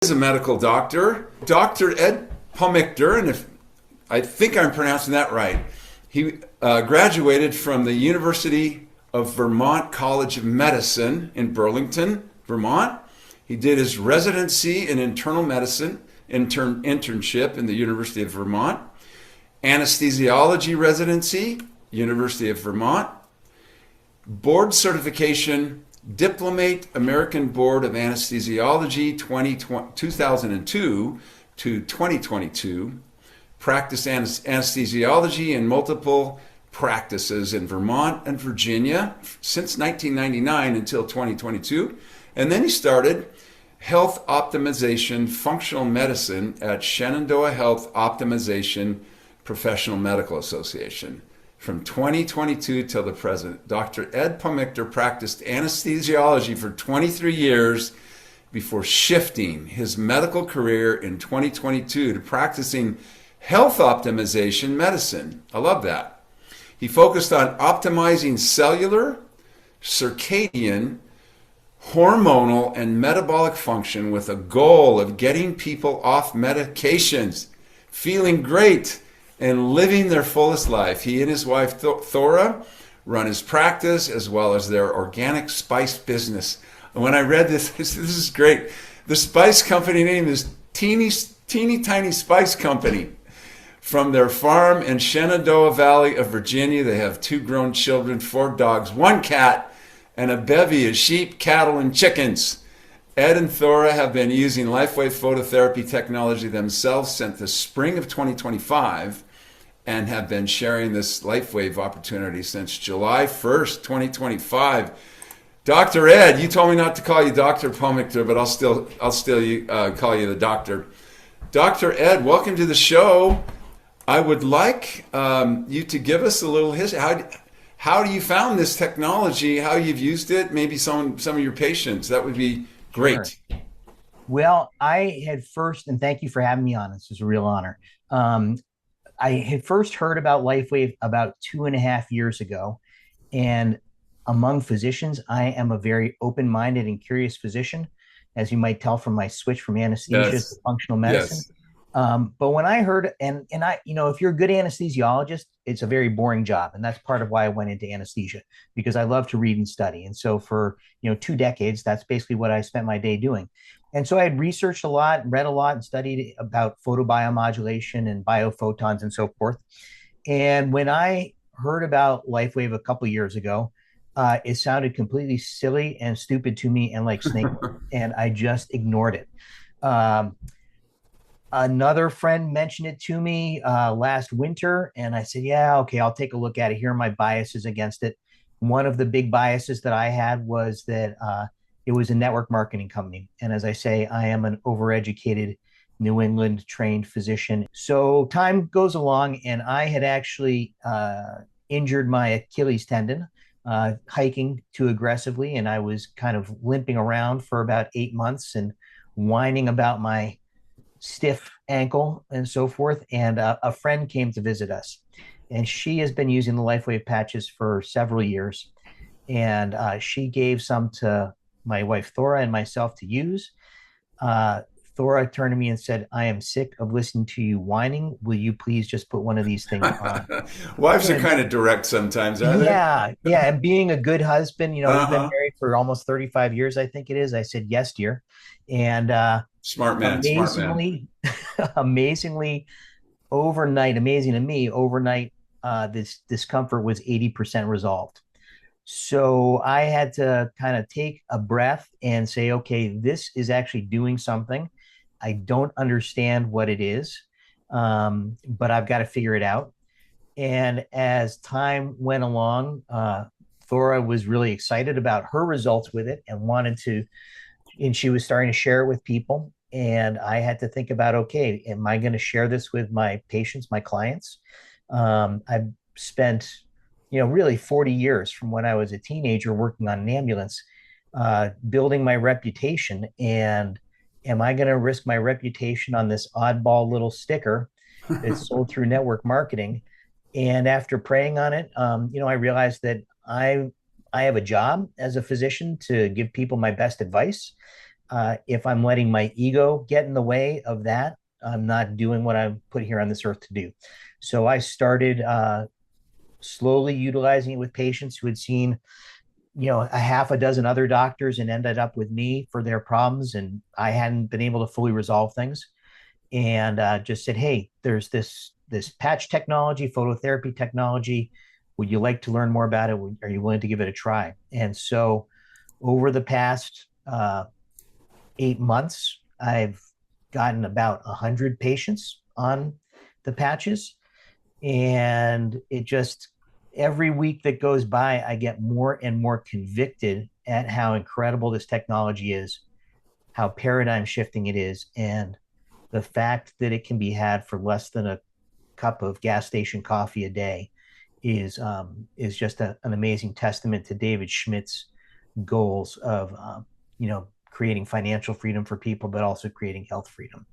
Is a medical doctor, Dr. Ed Palmictor, and if I think I'm pronouncing that right, he graduated from the University of Vermont College of Medicine in Burlington, Vermont. He did his residency in internal medicine, internship in the University of Vermont, anesthesiology residency, University of Vermont, board certification, Diplomate American Board of Anesthesiology 2002 to 2022, practiced anesthesiology in multiple practices in Vermont and Virginia since 1999 until 2022. And then he started health optimization functional medicine at Shenandoah Health Optimization Professional Medical Association. From 2022 till the present, Dr. Ed Palmictor practiced anesthesiology for 23 years before shifting his medical career in 2022 to practicing health optimization medicine. I love that. He focused on optimizing cellular, circadian, hormonal, and metabolic function with a goal of getting people off medications, feeling great, and living their fullest life. He and his wife, Thora, run his practice as well as their organic spice business. And when I read this, this is great. The spice company name is Teeny Tiny Spice Company. From their farm in Shenandoah Valley of Virginia, they have 2 grown children, 4 dogs, 1 cat, and a bevy of sheep, cattle, and chickens. Ed and Thora have been using LifeWave phototherapy technology themselves since the spring of 2025 and have been sharing this LifeWave opportunity since July 1st, 2025. Dr. Ed, you told me not to call you Dr. Palmictor, but I'll still call you the doctor. Dr. Ed, welcome to the show. I would like you to give us a little history. How you found this technology, how you've used it, maybe some of your patients. That would be Sure. great. Well, I had first, and thank you for having me on. This is a real honor. I had first heard about LifeWave about 2.5 years ago. And among physicians, I am a very open-minded and curious physician, as you might tell from my switch from anesthesia to Yes. functional medicine. Yes. But when I heard, and I, if you're a good anesthesiologist, it's a very boring job, and that's part of why I went into anesthesia because I love to read and study. And so for 2 decades, that's basically what I spent my day doing. And so I had researched a lot, read a lot, and studied about photobiomodulation and biophotons and so forth. And when I heard about LifeWave a couple of years ago, it sounded completely silly and stupid to me and like snake, and I just ignored it. Um, Another friend mentioned it to me last winter, and I said, "Yeah, okay, I'll take a look at it. Here are my biases against it." One of the big biases that I had was that it was a network marketing company, and as I say, I am an overeducated New England trained physician. So time goes along, and I had actually injured my Achilles tendon hiking too aggressively, and I was kind of limping around for about 8 months and whining about my stiff ankle and so forth. And a friend came to visit us, and she has been using the LifeWave patches for several years. And she gave some to my wife Thora and myself to use. Uh, Thora turned to me and said, "I am sick of listening to you whining. Will you please just put one of these things on?" Wives are And kind of direct sometimes, are they? yeah, yeah. And being a good husband, we've been Uh-huh. married for almost 35 years, I think it is. I said, "Yes, dear." And Smart man, smart man. amazingly, amazingly, amazing to me, overnight, this discomfort was 80% resolved. So I had to kind of take a breath and say, okay, this is actually doing something. I don't understand what it is, but I've got to figure it out. And as time went along, Thora was really excited about her results with it and wanted to, and she was starting to share it with people. And I had to think about, okay, am I going to share this with my patients, my clients? I've spent, really 40 years from when I was a teenager working on an ambulance, building my reputation. And am I going to risk my reputation on this oddball little sticker that's sold through network marketing? And after praying on it, I realized that I have a job as a physician to give people my best advice. If I'm letting my ego get in the way of that, I'm not doing what I'm put here on this earth to do. So I started slowly utilizing it with patients who had seen, a half a dozen other doctors and ended up with me for their problems, and I hadn't been able to fully resolve things. And just said, hey, there's this patch technology, phototherapy technology. Would you like to learn more about it? Are you willing to give it a try? And so over the past 8 months, I've gotten about 100 patients on the patches. And it just, every week that goes by, I get more and more convicted at how incredible this technology is, how paradigm shifting it is, and the fact that it can be had for less than a cup of gas station coffee a day is just an amazing testament to David Schmidt's goals of creating financial freedom for people, but also creating health freedom.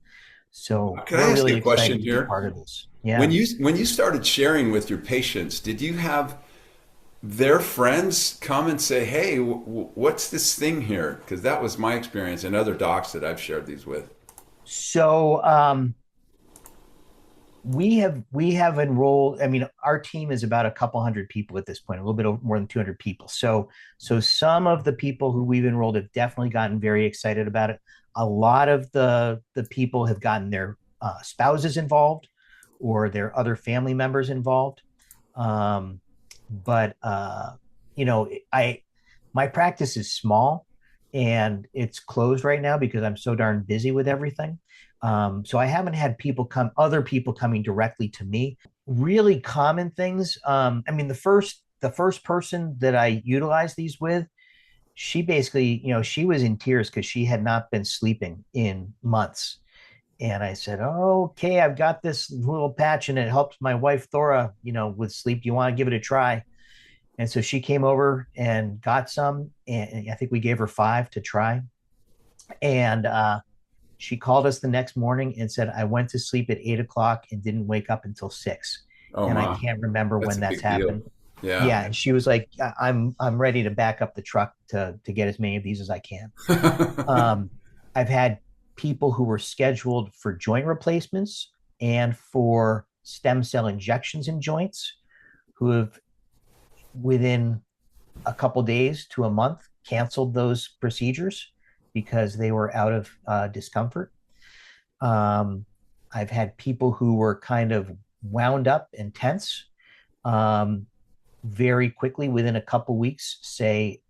So Can I we're ask really you a question excited to be here? part of this. When Yeah. you started sharing with your patients, did you have their friends come and say, "Hey, what's this thing here?" Because that was my experience and other docs that I've shared these with. So we have enrolled. I mean, our team is about a couple hundred people at this point, a little bit more than 200 people. So some of the people who we've enrolled have definitely gotten very excited about it. A lot of the people have gotten their spouses involved or their other family members involved. Um, but I my practice is small and it's closed right now because I'm so darn busy with everything. So I haven't had other people coming directly to me. Really common things. I mean, the first person that I utilized these with, she basically, she was in tears because she had not been sleeping in months. And I said, oh, okay, I've got this little patch and it helps my wife Thora, with sleep. Do you want to give it a try? And so she came over and got some, and I think we gave her 5 to try. And she called us the next morning and said, I went to sleep at 8 o'clock and didn't wake up until 6. Oh And I my, can't remember that's when a that's big deal. happened. Yeah. Yeah. And she was like, I'm ready to back up the truck to get as many of these as I can. Um, I've had people who were scheduled for joint replacements and for stem cell injections in joints who have, within a couple days to a month, canceled those procedures because they were out of discomfort. Um, I've had people who were kind of wound up and tense, um, very quickly within a couple weeks say,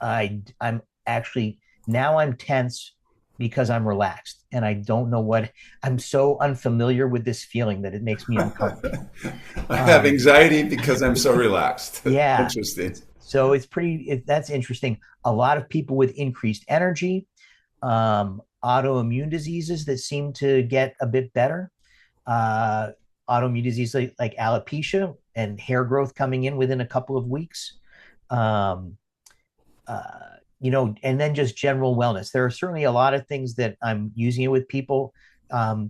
I'm actually, now I'm tense because I'm relaxed and I don't know what, I'm so unfamiliar with this feeling that it makes me uncomfortable. I have Um, anxiety because I'm so relaxed. yeah. Interesting. So that's interesting. A lot of people with increased energy, autoimmune diseases that seem to get a bit better, uh, autoimmune disease like alopecia and hair growth coming in within a couple of weeks. Um, and then just general wellness. There are certainly a lot of things that I'm using it with people,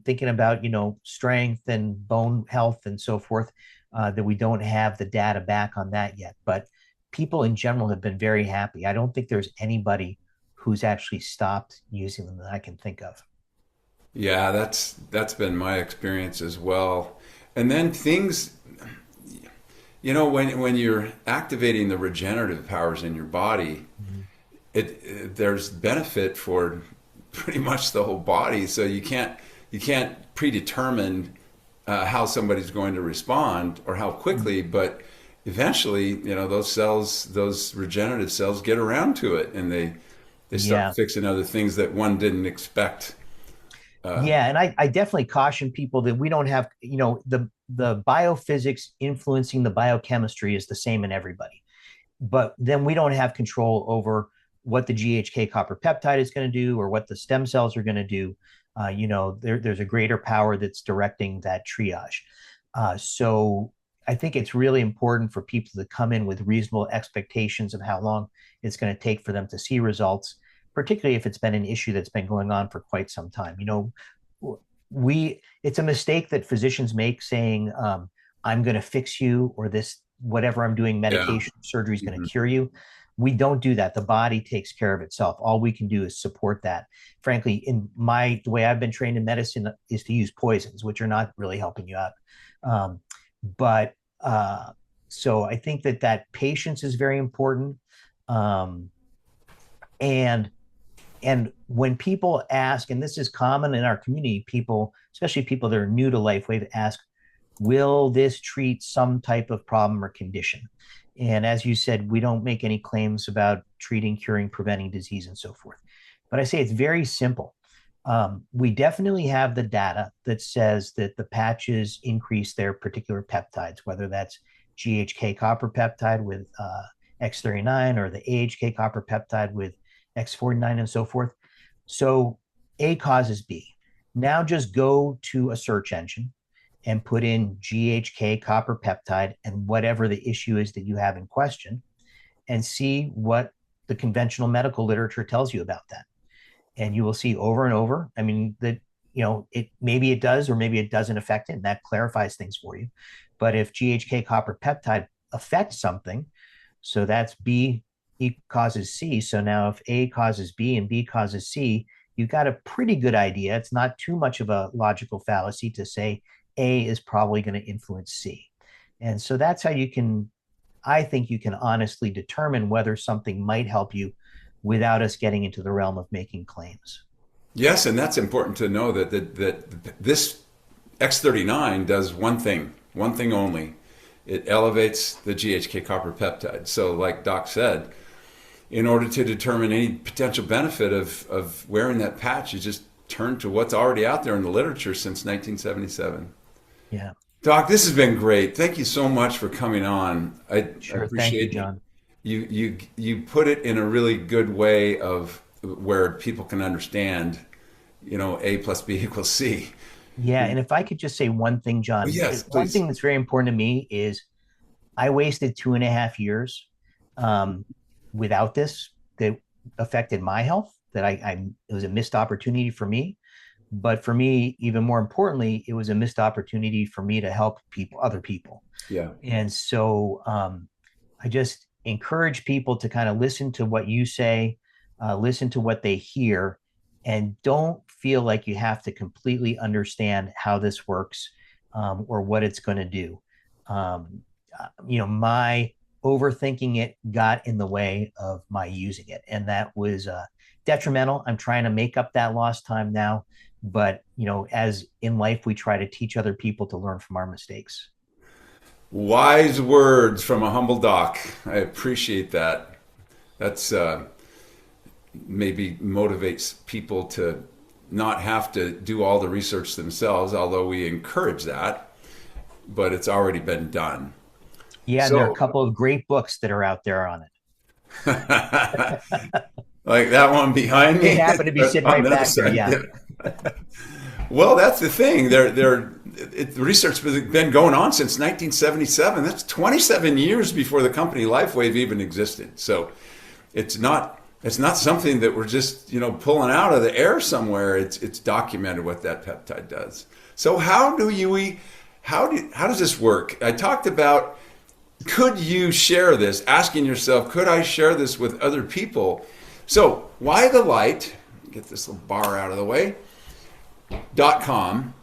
thinking about, strength and bone health and so forth, that we don't have the data back on that yet. But people in general have been very happy. I don't think there's anybody who's actually stopped using them that I can think of. Yeah, that's been my experience as well. And then things, when you're activating the regenerative powers in your body, Mhm. there's benefit for pretty much the whole body. So you can't predetermine how somebody's going to respond or how quickly, but eventually, those cells, those regenerative cells, get around to it, and they start Yeah. fixing other things that one didn't expect. Yeah, and I definitely caution people that we don't have, the biophysics influencing the biochemistry is the same in everybody. But then we don't have control over what the GHK copper peptide is going to do or what the stem cells are going to do. There's a greater power that's directing that triage. So I think it's really important for people to come in with reasonable expectations of how long it's going to take for them to see results, particularly if it's been an issue that's been going on for quite some time. It's a mistake that physicians make saying, I'm going to fix you, or this, whatever I'm doing, Yeah. medication, surgery is going to Mhm. cure you. We don't do that. The body takes care of itself. All we can do is support that. Frankly, the way I've been trained in medicine is to use poisons, which are not really helping you out. Um, but so I think that patience is very important. Um, and and when people ask, and this is common in our community, people, especially people that are new to LifeWave, ask, will this treat some type of problem or condition? And as you said, we don't make any claims about treating, curing, preventing disease, and so forth. But I say it's very simple. We definitely have the data that says that the patches increase their particular peptides, whether that's GHK copper peptide with X39 or the AHK copper peptide with X49 and so forth. So A causes B. Now just go to a search engine and put in GHK copper peptide and whatever the issue is that you have in question, and see what the conventional medical literature tells you about that. And you will see over and over, I mean, that, it maybe it does or maybe it doesn't affect it, and that clarifies things for you. But if GHK copper peptide affects something, so that's B causes C. So now if A causes B and B causes C, you've got a pretty good idea. It's not too much of a logical fallacy to say A is probably going to influence C. And so that's how I think you can honestly determine whether something might help you without us getting into the realm of making claims. Yes, and that's important to know that this X39 does one thing only. It elevates the GHK copper peptide. So like Doc said, in order to determine any potential benefit of wearing that patch, you just turn to what's already out there in the literature since 1977. Yeah. Doc, this has been great. Thank you so much for coming on. I Sure. Thank you, appreciate John. you put it in a really good way of where people can understand, A plus B equals C. Yeah. And if I could just say one thing, Oh, John, yes, one please. thing that's very important to me is I wasted 2.5 years um, without this that affected my health, it was a missed opportunity for me. But for me, even more importantly, it was a missed opportunity for me to help other people. Yeah. And so I just encourage people to kind of listen to what you say, listen to what they hear, and don't feel like you have to completely understand how this works or what it's going to do. Um, my overthinking it got in the way of my using it, and that was detrimental. I'm trying to make up that lost time now, but as in life, we try to teach other people to learn from our mistakes. Wise words from a humble doc. I appreciate that. That's maybe motivates people to not have to do all the research themselves, although we encourage that, but it's already been done. Yeah, and there are a So, couple of great books that are out there on it. like that one behind They me happen to be sitting on right the other back there. side. Yeah. Yeah. Well, that's the thing. The research has been going on since 1977. That's 27 years before the company LifeWave even existed. So it's not something that we're just pulling out of the air somewhere. It's documented what that peptide does. So how does this work? I talked about, could you share this? Asking yourself, could I share this with other people? So why the light? Get this little bar out of the way. .com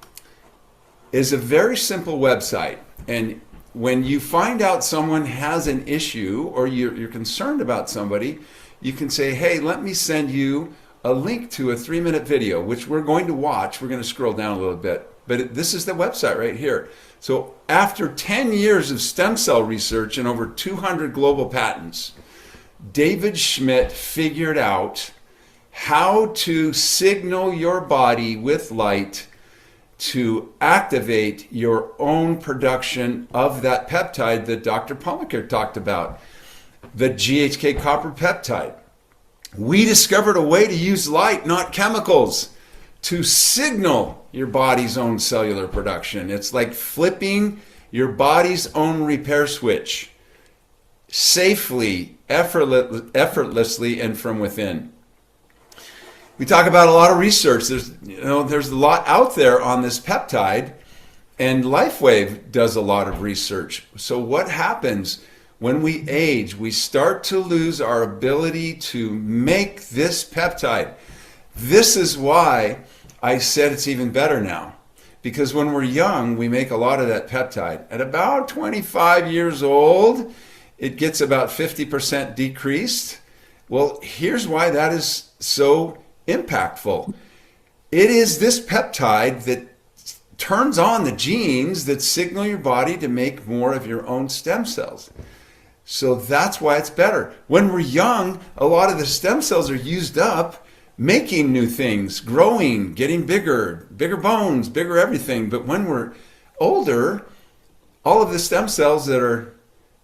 is a very simple website, and when you find out someone has an issue or you're concerned about somebody, you can say, hey, let me send you a link to a 3-minute video, which we're going to watch. We're going to scroll down a little bit, but this is the website right here. So after 10 years of stem cell research and over 200 global patents, David Schmidt figured out how to signal your body with light to activate your own production of that peptide that Dr. Pulliker talked about, the GHK copper peptide. We discovered a way to use light, not chemicals, to signal your body's own cellular production. It's like flipping your body's own repair switch safely, effortlessly, and from within. We talk about a lot of research. There's a lot out there on this peptide, and LifeWave does a lot of research. So what happens when we age, we start to lose our ability to make this peptide. This is why I said it's even better now. Because when we're young, we make a lot of that peptide. At about 25 years old, it gets about 50% decreased. Well, here's why that is so impactful. It is this peptide that turns on the genes that signal your body to make more of your own stem cells. So that's why it's better. When we're young, a lot of the stem cells are used up making new things, growing, getting bigger, bigger bones, bigger everything. But when we're older, all of the stem cells that are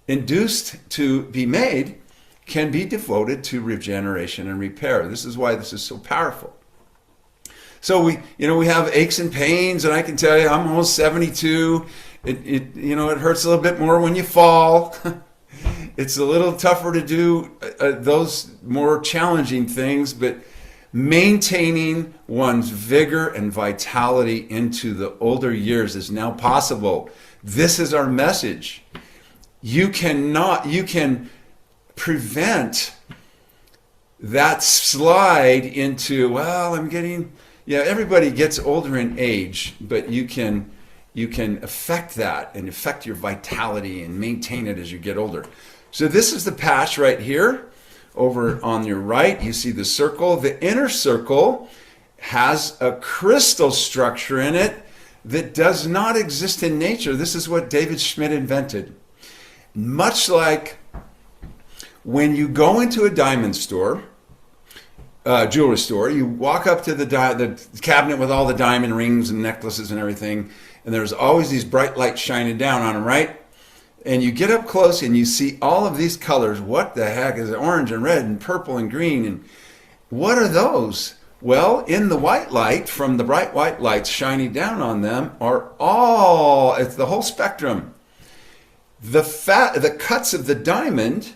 induced to be made can be devoted to regeneration and repair. This is why this is so powerful. So we have aches and pains, and I can tell you, I'm almost 72. It hurts a little bit more when you fall. It's a little tougher to do those more challenging things, but maintaining one's vigor and vitality into the older years is now possible. This is our message. You can prevent that slide into, well, everybody gets older in age, but you can affect that and affect your vitality and maintain it as you get older. So this is the patch right here. Over on your right, you see the circle. The inner circle has a crystal structure in it that does not exist in nature. This is what David Schmidt invented. Much like when you go into a diamond store, jewelry store, you walk up to the cabinet with all the diamond rings and necklaces and everything, and there's always these bright lights shining down on them, right? And you get up close and you see all of these colors. What the heck is it? Orange and red and purple and green? And what are those? Well, in the white light, from the bright white lights shining down on them, it's the whole spectrum. The cuts of the diamond,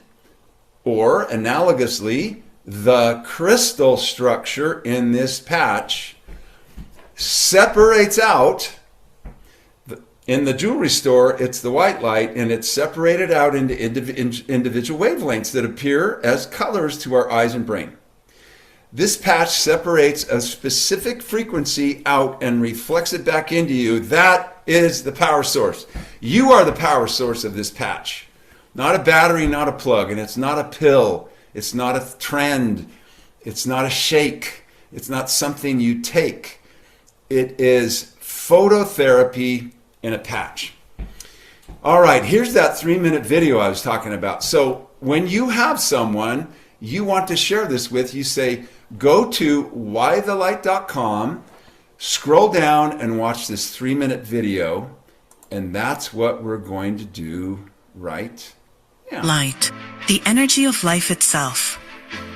or analogously, the crystal structure in this patch, separates out. In the jewelry store, it's the white light, and it's separated out into individual wavelengths that appear as colors to our eyes and brain. This patch separates a specific frequency out and reflects it back into you. That is the power source. You are the power source of this patch. Not a battery, not a plug, and it's not a pill. It's not a trend. It's not a shake. It's not something you take. It is phototherapy in a patch. All right, here's that 3-minute video I was talking about. So when you have someone you want to share this with, you say, go to whythelight.com, scroll down and watch this 3-minute video, and that's what we're going to do right now. Light, the energy of life itself.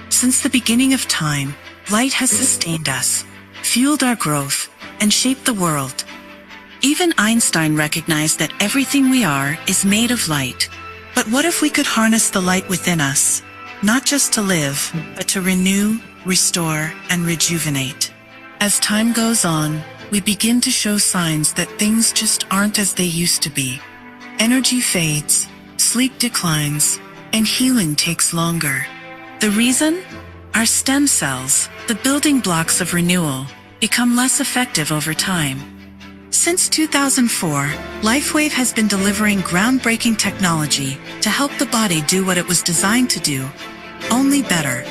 Since the beginning of time, light has sustained us, fueled our growth, and shaped the world. Even Einstein recognized that everything we are is made of light. But what if we could harness the light within us, not just to live, but to renew, restore, and rejuvenate? As time goes on, we begin to show signs that things just aren't as they used to be. Energy fades, sleep declines, and healing takes longer. The reason? Our stem cells, the building blocks of renewal, become less effective over time. Since 2004, LifeWave has been delivering groundbreaking technology to help the body do what it was designed to do, only better.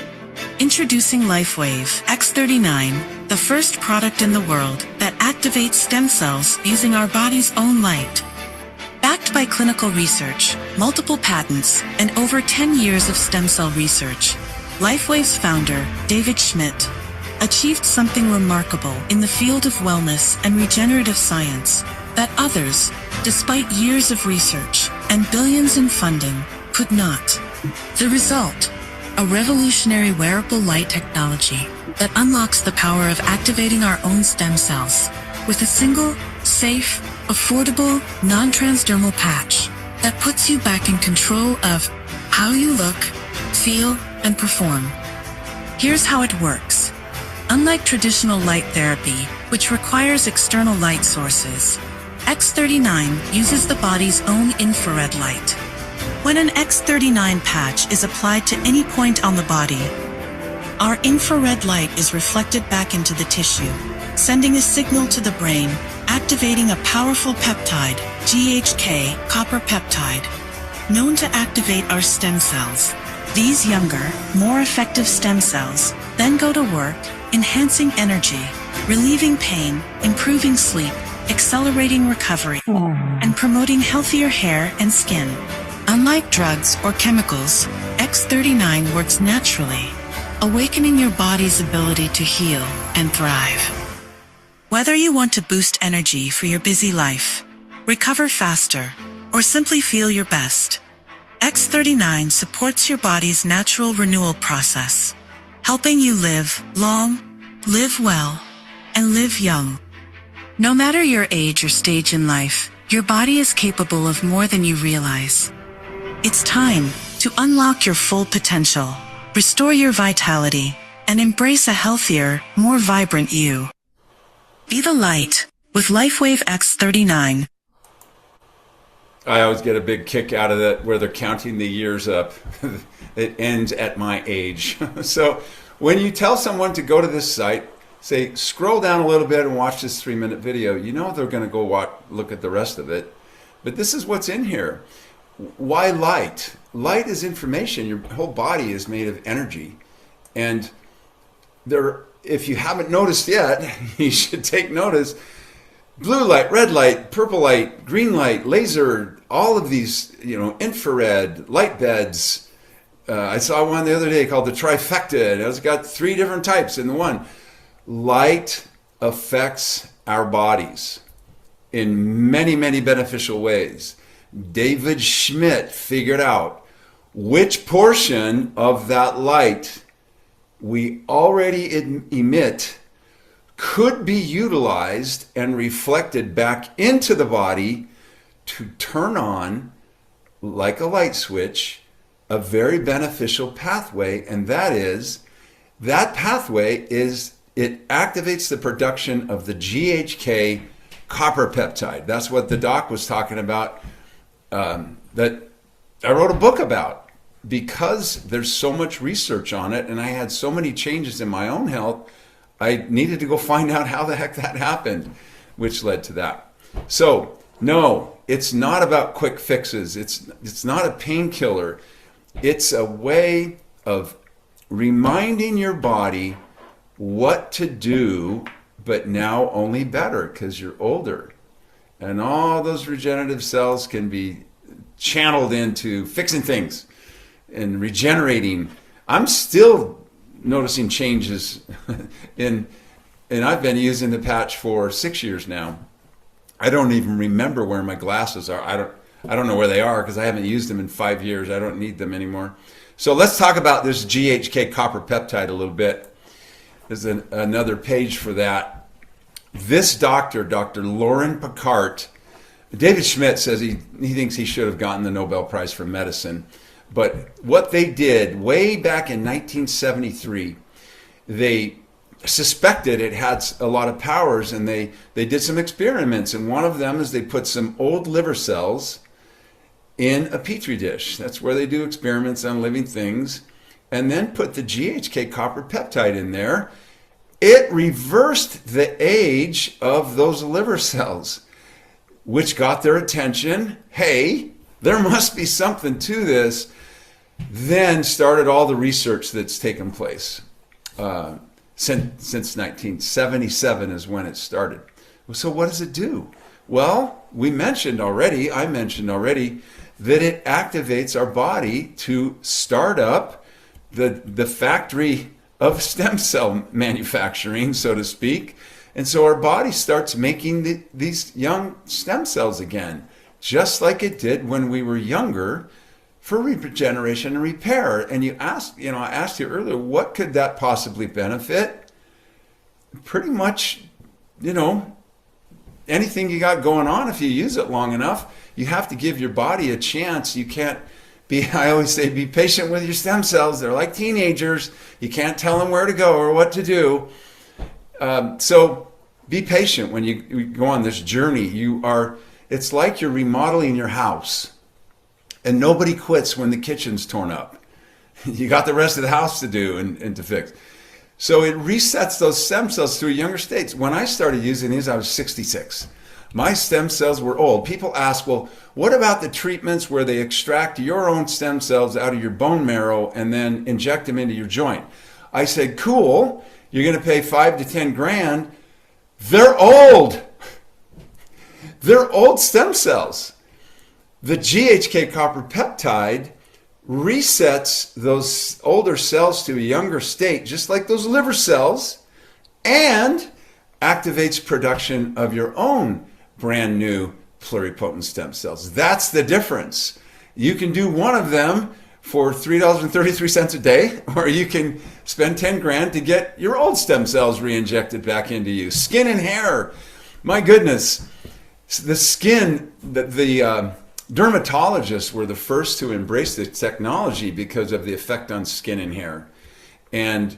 Introducing LifeWave X39, the first product in the world that activates stem cells using our body's own light. Backed by clinical research, multiple patents, and over 10 years of stem cell research, LifeWave's founder, David Schmidt, achieved something remarkable in the field of wellness and regenerative science that others, despite years of research and billions in funding, could not. The result, a revolutionary wearable light technology that unlocks the power of activating our own stem cells with a single, safe, affordable, non-transdermal patch that puts you back in control of how you look, feel, and perform. Here's how it works. Unlike traditional light therapy, which requires external light sources, X39 uses the body's own infrared light. When an X39 patch is applied to any point on the body, our infrared light is reflected back into the tissue, sending a signal to the brain, activating a powerful peptide, GHK, copper peptide, known to activate our stem cells. These younger, more effective stem cells then go to work, enhancing energy, relieving pain, improving sleep, accelerating recovery, and promoting healthier hair and skin. Unlike drugs or chemicals, X39 works naturally, awakening your body's ability to heal and thrive. Whether you want to boost energy for your busy life, recover faster, or simply feel your best, X39 supports your body's natural renewal process, helping you live long, live well, and live young. No matter your age or stage in life, your body is capable of more than you realize. It's time to unlock your full potential, restore your vitality, and embrace a healthier, more vibrant you. Be the light with LifeWave X39. I always get a big kick out of that where they're counting the years up. It ends at my age. So when you tell someone to go to this site, say, scroll down a little bit and watch this 3-minute video, you know they're going to go look at the rest of it. But this is what's in here. Why light? Light is information. Your whole body is made of energy. And if you haven't noticed yet, you should take notice. Blue light, red light, purple light, green light, laser, all of these, infrared, light beds. I saw one the other day called the trifecta. It's got 3 different types in the one. Light affects our bodies in many, many beneficial ways. David Schmidt figured out which portion of that light we already emit could be utilized and reflected back into the body to turn on, like a light switch, a very beneficial pathway. And that pathway it activates the production of the GHK copper peptide. That's what the doc was talking about, that I wrote a book about, because there's so much research on it and I had so many changes in my own health. I needed to go find out how the heck that happened, which led to that. So no, it's not about quick fixes. It's not a painkiller. It's a way of reminding your body what to do, but now only better because you're older. And all those regenerative cells can be channeled into fixing things and regenerating. I'm still noticing changes and I've been using the patch for 6 years now. I don't even remember where my glasses are. I don't know where they are because I haven't used them in 5 years. I don't need them anymore. So let's talk about this GHK copper peptide a little bit. There's another page for that. This doctor, Dr. Lauren Picard, David Schmidt says he thinks he should have gotten the Nobel Prize for medicine. But what they did way back in 1973, they suspected it had a lot of powers, and they did some experiments. And one of them is they put some old liver cells in a petri dish. That's where they do experiments on living things. And then put the GHK copper peptide in there. It reversed the age of those liver cells, which got their attention. Hey, there must be something to this. Then started all the research that's taken place. Since 1977 is when it started. So what does it do? Well, I mentioned already, that it activates our body to start up the factory of stem cell manufacturing, so to speak. And so our body starts making these young stem cells again, just like it did when we were younger, for regeneration and repair. And I asked you earlier, what could that possibly benefit? Pretty much, anything you got going on, if you use it long enough, you have to give your body a chance. You can't I always say, be patient with your stem cells. They're like teenagers. You can't tell them where to go or what to do. So be patient when you go on this journey. It's like you're remodeling your house. And nobody quits when the kitchen's torn up. You got the rest of the house to do and to fix. So it resets those stem cells to a younger state. When I started using these, I was 66. My stem cells were old. People ask, well, what about the treatments where they extract your own stem cells out of your bone marrow and then inject them into your joint? I said, cool, you're going to pay 5 to 10 grand. They're old. They're old stem cells. The GHK copper peptide resets those older cells to a younger state, just like those liver cells, and activates production of your own brand new pluripotent stem cells. That's the difference. You can do one of them for $3.33 a day, or you can spend 10 grand to get your old stem cells re-injected back into you. Skin and hair. My goodness. The skin, the dermatologists were the first to embrace this technology because of the effect on skin and hair. And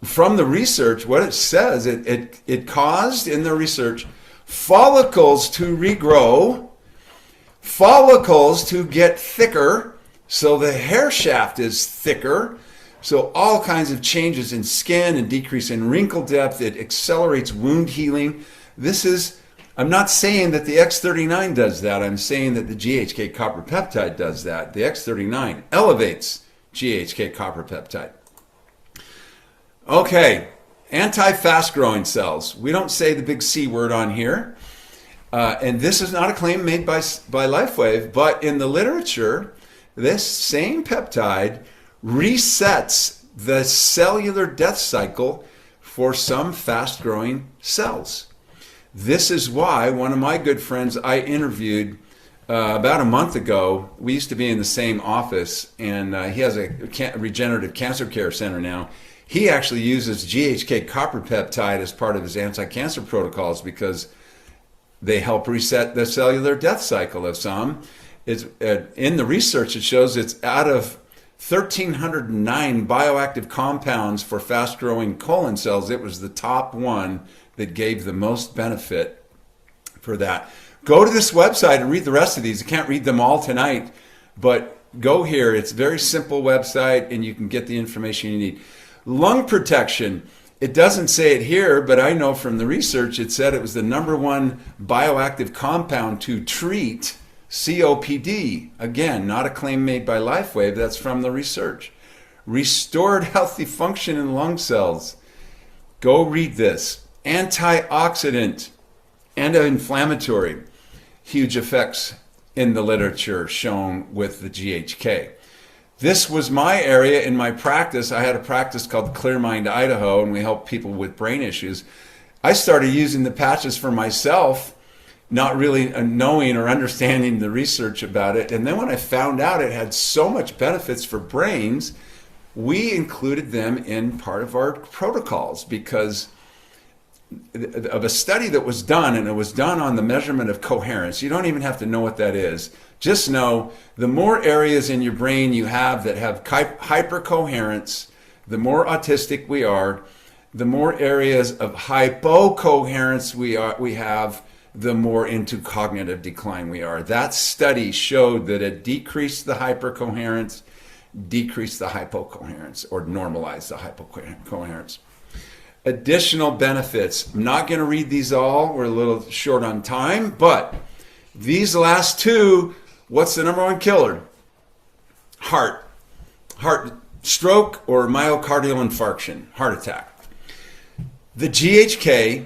from the research, what it says, it caused in the research follicles to regrow, follicles to get thicker, so the hair shaft is thicker, so all kinds of changes in skin and decrease in wrinkle depth. It accelerates wound healing. I'm not saying that the X39 does that. I'm saying that the GHK copper peptide does that. The X39 elevates GHK copper peptide. Okay, anti-fast growing cells. We don't say the big C word on here. And this is not a claim made by LifeWave, but in the literature, this same peptide resets the cellular death cycle for some fast growing cells. This is why one of my good friends I interviewed about a month ago, we used to be in the same office, and he has a regenerative cancer care center now. He actually uses GHK copper peptide as part of his anti-cancer protocols because they help reset the cellular death cycle of some. In the research, it shows it's out of 1,309 bioactive compounds for fast-growing colon cells, it was the top one that gave the most benefit for that. Go to this website and read the rest of these. I can't read them all tonight, but go here. It's a very simple website, and you can get the information you need. Lung protection. It doesn't say it here, but I know from the research it said it was the #1 bioactive compound to treat COPD. Again, not a claim made by LifeWave. That's from the research. Restored healthy function in lung cells. Go read this. Antioxidant, anti-inflammatory, huge effects in the literature shown with the GHK. This was my area in my practice. I had a practice called Clear Mind Idaho, and we help people with brain issues. I started using the patches for myself, not really knowing or understanding the research about it. And then when I found out it had so much benefits for brains, we included them in part of our protocols because of a study that was done, and it was done on the measurement of coherence. You don't even have to know what that is. Just know the more areas in your brain you have that have hypercoherence, the more autistic we are. The more areas of hypocoherence we have, the more into cognitive decline we are. That study showed that it decreased the hypercoherence, decreased the hypocoherence, or normalized the hypocoherence. Additional benefits. I'm not going to read these all. We're a little short on time, but these last two, what's the #1 killer? Heart stroke or myocardial infarction, heart attack. The GHK,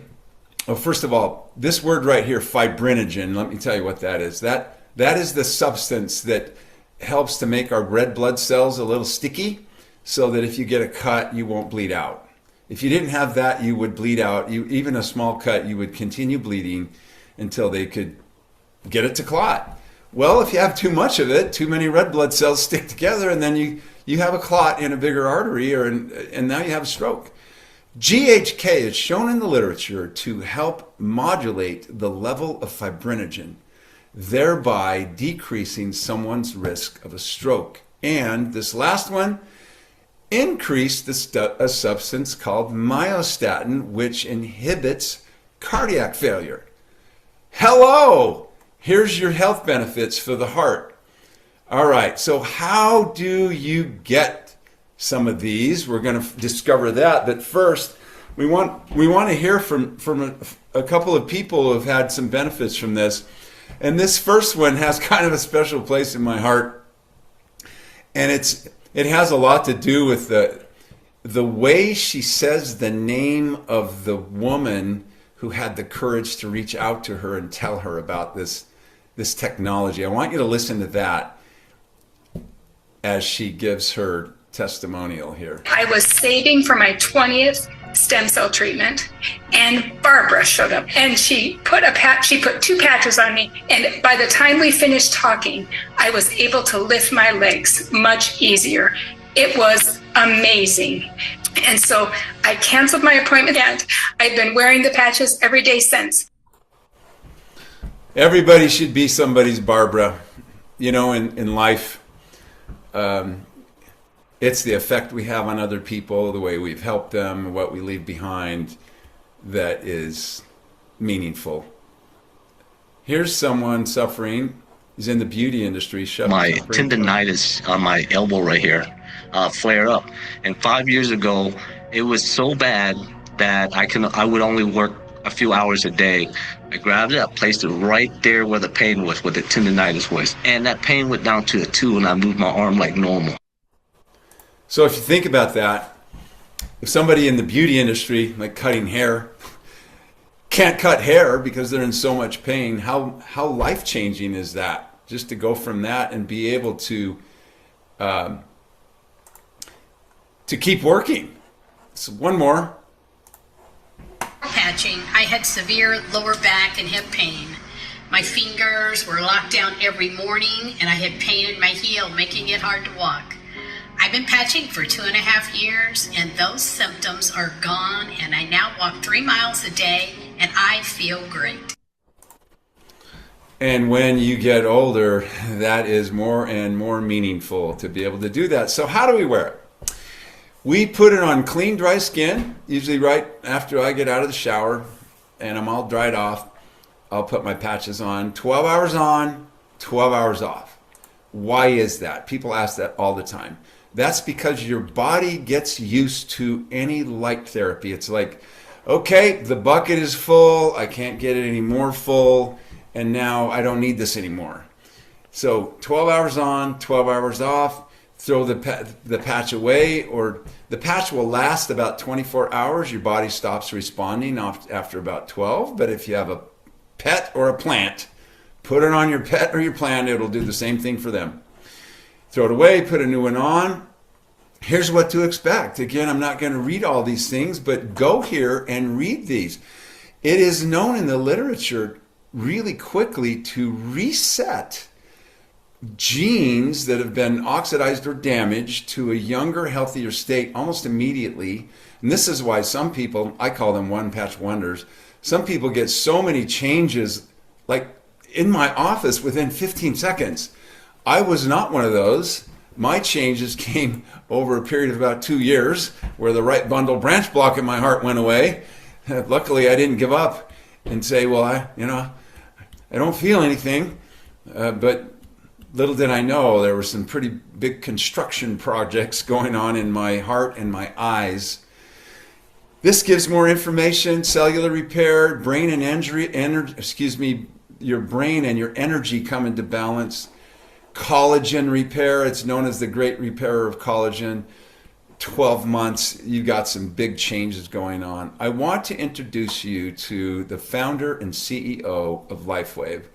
first of all, this word right here, fibrinogen, let me tell you what that is. That is the substance that helps to make our red blood cells a little sticky so that if you get a cut, you won't bleed out. If you didn't have that, you would bleed out. Even a small cut, you would continue bleeding until they could get it to clot. Well, if you have too much of it, too many red blood cells stick together, and then you have a clot in a bigger artery, and now you have a stroke. GHK is shown in the literature to help modulate the level of fibrinogen, thereby decreasing someone's risk of a stroke. And this last one, increase a substance called myostatin, which inhibits cardiac failure. Hello! Here's your health benefits for the heart. All right, so how do you get some of these? We're going to discover that, but first, we want to hear from a couple of people who have had some benefits from this. And this first one has kind of a special place in my heart, and it has a lot to do with the way she says the name of the woman who had the courage to reach out to her and tell her about this technology. I want you to listen to that as she gives her testimonial here. I was saving for my 20th stem cell treatment, and Barbara showed up, and she put 2 patches on me, and by the time we finished talking, I was able to lift my legs much easier. It was amazing. And so I canceled my appointment, and I've been wearing the patches every day since. Everybody should be somebody's Barbara. You know, in life, it's the effect we have on other people, the way we've helped them, what we leave behind that is meaningful. Here's someone suffering. He's in the beauty industry. My tendonitis on my elbow right here flared up. And 5 years ago, it was so bad that I would only work a few hours a day. I grabbed it, I placed it right there where the pain was, where the tendonitis was. And that pain went down to a 2, and I moved my arm like normal. So if you think about that, if somebody in the beauty industry, like cutting hair, can't cut hair because they're in so much pain, how life-changing is that? Just to go from that and be able to keep working. So one more. Patching, I had severe lower back and hip pain. My fingers were locked down every morning, and I had pain in my heel, making it hard to walk. I've been patching for 2.5 years, and those symptoms are gone, and I now walk 3 miles a day, and I feel great. And when you get older, that is more and more meaningful to be able to do that. So how do we wear it? We put it on clean, dry skin, usually right after I get out of the shower, and I'm all dried off. I'll put my patches on, 12 hours on, 12 hours off. Why is that? People ask that all the time. That's because your body gets used to any light therapy. It's like, okay, the bucket is full, I can't get it any more full, and now I don't need this anymore. So 12 hours on, 12 hours off, throw the patch away, or the patch will last about 24 hours. Your body stops responding after about 12, but if you have a pet or a plant, put it on your pet or your plant, it'll do the same thing for them. Throw it away, put a new one on. Here's what to expect. Again, I'm not going to read all these things, but go here and read these. It is known in the literature really quickly to reset genes that have been oxidized or damaged to a younger, healthier state almost immediately. And this is why some people, I call them one-patch wonders, some people get so many changes, like in my office within 15 seconds. I was not one of those. My changes came over a period of about 2 years, where the right bundle branch block in my heart went away. Luckily, I didn't give up and say, well, I don't feel anything. But little did I know there were some pretty big construction projects going on in my heart and my eyes. This gives more information: cellular repair, brain and your brain and your energy come into balance. Collagen repair, it's known as the great repairer of collagen. 12 months, you got some big changes going on. I want to introduce you to the founder and CEO of LifeWave.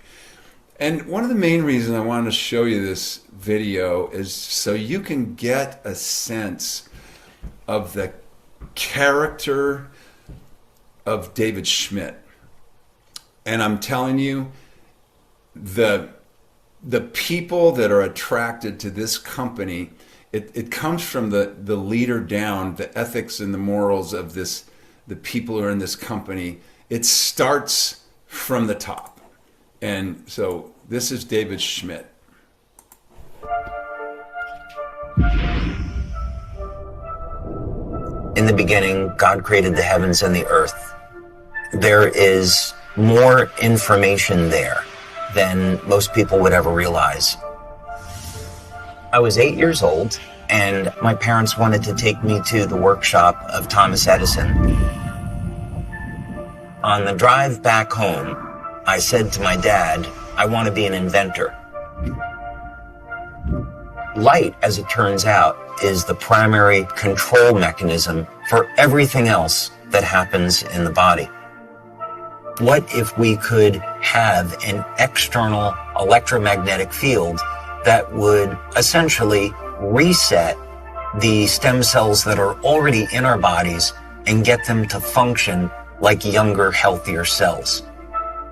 And one of the main reasons I wanted to show you this video is so you can get a sense of the character of David Schmidt. And I'm telling you, the people that are attracted to this company, it comes from the leader down, the ethics and the morals of the people who are in this company. It starts from the top. And so this is David Schmidt. In the beginning, God created the heavens and the earth. There is more information there than most people would ever realize. I was 8 years old, and my parents wanted to take me to the workshop of Thomas Edison. On the drive back home, I said to my dad, I want to be an inventor. Light, as it turns out, is the primary control mechanism for everything else that happens in the body. What if we could have an external electromagnetic field that would essentially reset the stem cells that are already in our bodies and get them to function like younger, healthier cells?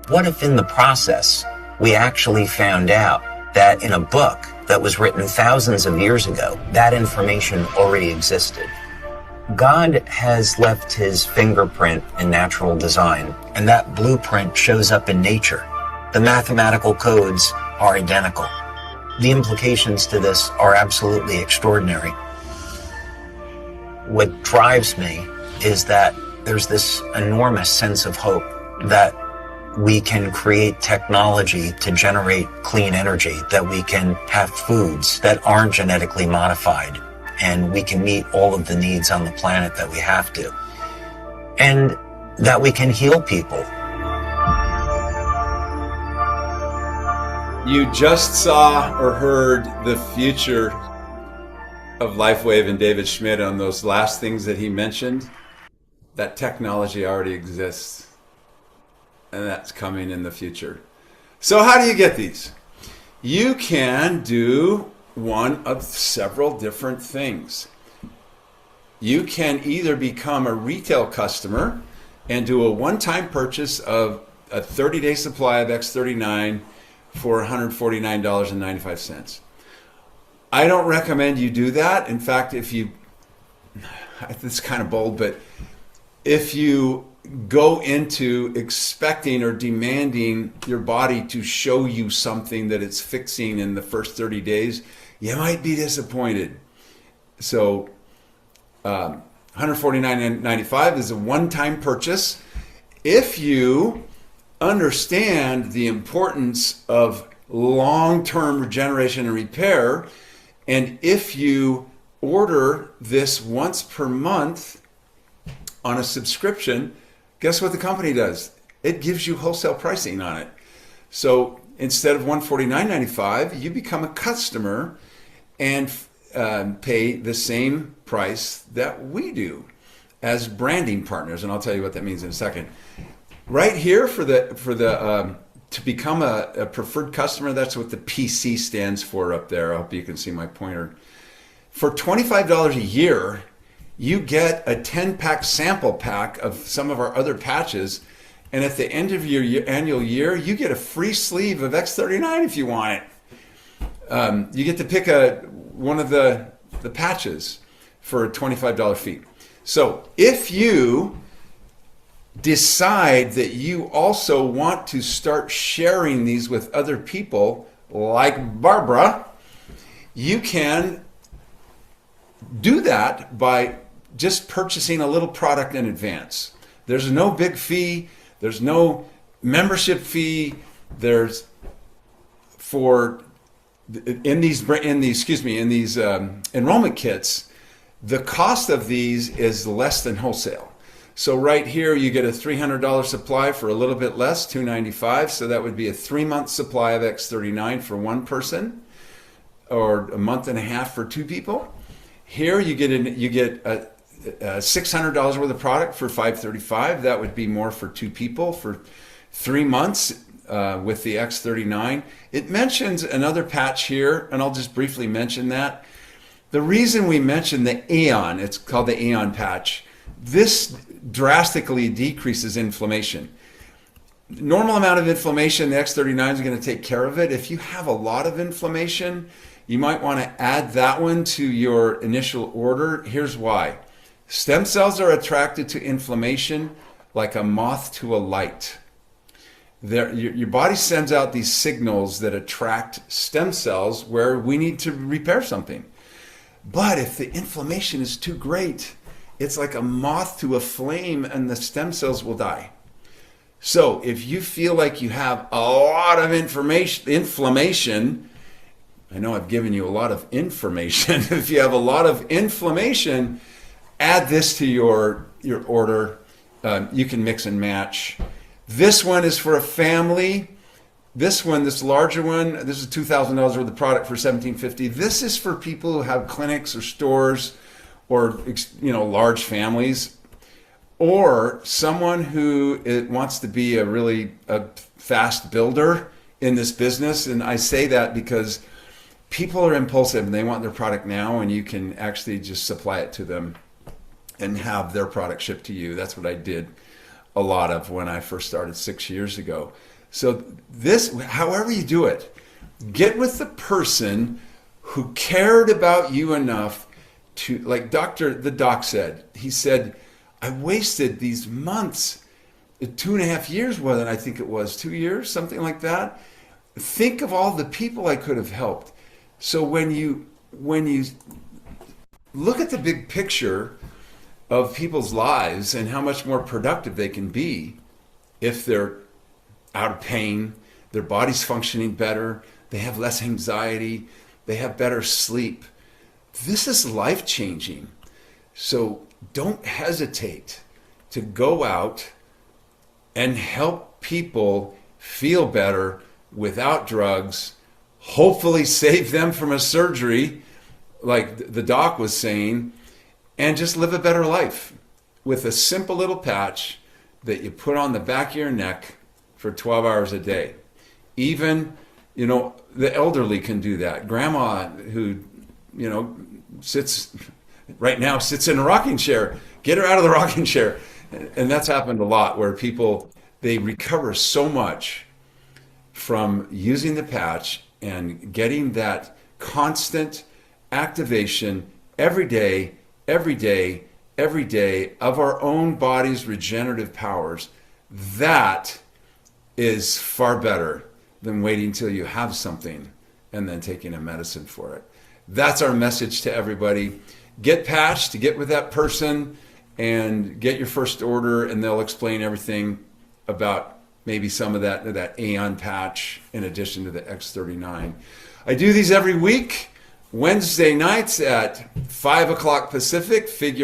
What if in the process we actually found out that in a book that was written thousands of years ago, that information already existed? God has left his fingerprint in natural design, and that blueprint shows up in nature. The mathematical codes are identical. The implications to this are absolutely extraordinary. What drives me is that there's this enormous sense of hope that we can create technology to generate clean energy, that we can have foods that aren't genetically modified, and we can meet all of the needs on the planet that we have to, and that we can heal people. You just saw or heard the future of LifeWave and David Schmidt on those last things that he mentioned. That technology already exists, and that's coming in the future. So how do you get these? You can do one of several different things. You can either become a retail customer and do a one-time purchase of a 30-day supply of X39 for $149.95. I don't recommend you do that. In fact, if you, it's kind of bold, but if you go into expecting or demanding your body to show you something that it's fixing in the first 30 days, you might be disappointed. So $149.95 is a one-time purchase. If you understand the importance of long-term regeneration and repair, and if you order this once per month on a subscription, guess what the company does? It gives you wholesale pricing on it. So instead of $149.95, you become a customer and pay the same price that we do as branding partners, and I'll tell you what that means in a second. Right here for the to become a preferred customer, that's what the PC stands for up there. I hope you can see my pointer. For $25 a year, you get a 10-pack sample pack of some of our other patches, and at the end of your annual year, you get a free sleeve of X39 if you want it. You get to pick one of the patches for a $25 fee. So if you decide that you also want to start sharing these with other people, like Barbara, you can do that by just purchasing a little product in advance. There's no big fee. There's no membership fee. There's in these enrollment kits, the cost of these is less than wholesale. So right here, you get a $300 supply for a little bit less, $295. So that would be a 3-month supply of X39 for one person, or a month and a half for two people. Here you get a $600 worth of product for $535. That would be more for two people for 3 months with the X39. It mentions another patch here, and I'll just briefly mention that. The reason we mention the Aeon, it's called the Aeon patch, this drastically decreases inflammation. Normal amount of inflammation, the X39 is going to take care of it. If you have a lot of inflammation, you might want to add that one to your initial order. Here's why. Stem cells are attracted to inflammation like a moth to a light. Your body sends out these signals that attract stem cells where we need to repair something. But if the inflammation is too great, it's like a moth to a flame and the stem cells will die. So if you feel like you have a lot of inflammation, I know I've given you a lot of information. If you have a lot of inflammation, add this to your order. You can mix and match. This one is for a family. This one, this larger one, this is $2,000 worth of product for $1,750. This is for people who have clinics or stores or large families, or someone who wants to be a fast builder in this business. And I say that because people are impulsive and they want their product now, and you can actually just supply it to them and have their product shipped to you. That's what I did a lot of when I first started 6 years ago. So this, however you do it, get with the person who cared about you enough to, like the doc said, he said, I wasted these months, 2.5 years, I think it was 2 years, something like that. Think of all the people I could have helped. So when you look at the big picture of people's lives and how much more productive they can be if they're out of pain, their body's functioning better, they have less anxiety, they have better sleep. This is life-changing. So don't hesitate to go out and help people feel better without drugs, hopefully save them from a surgery, like the doc was saying, and just live a better life with a simple little patch that you put on the back of your neck for 12 hours a day. Even, the elderly can do that. Grandma who, sits in a rocking chair, get her out of the rocking chair. And that's happened a lot where people, they recover so much from using the patch and getting that constant activation every day of our own body's regenerative powers. That is far better than waiting till you have something and then taking a medicine for it. That's our message to everybody. Get patched, get with that person and get your first order, and they'll explain everything about maybe some of that Aeon patch in addition to the X39. I do these every week, Wednesday nights at 5 o'clock Pacific. Figure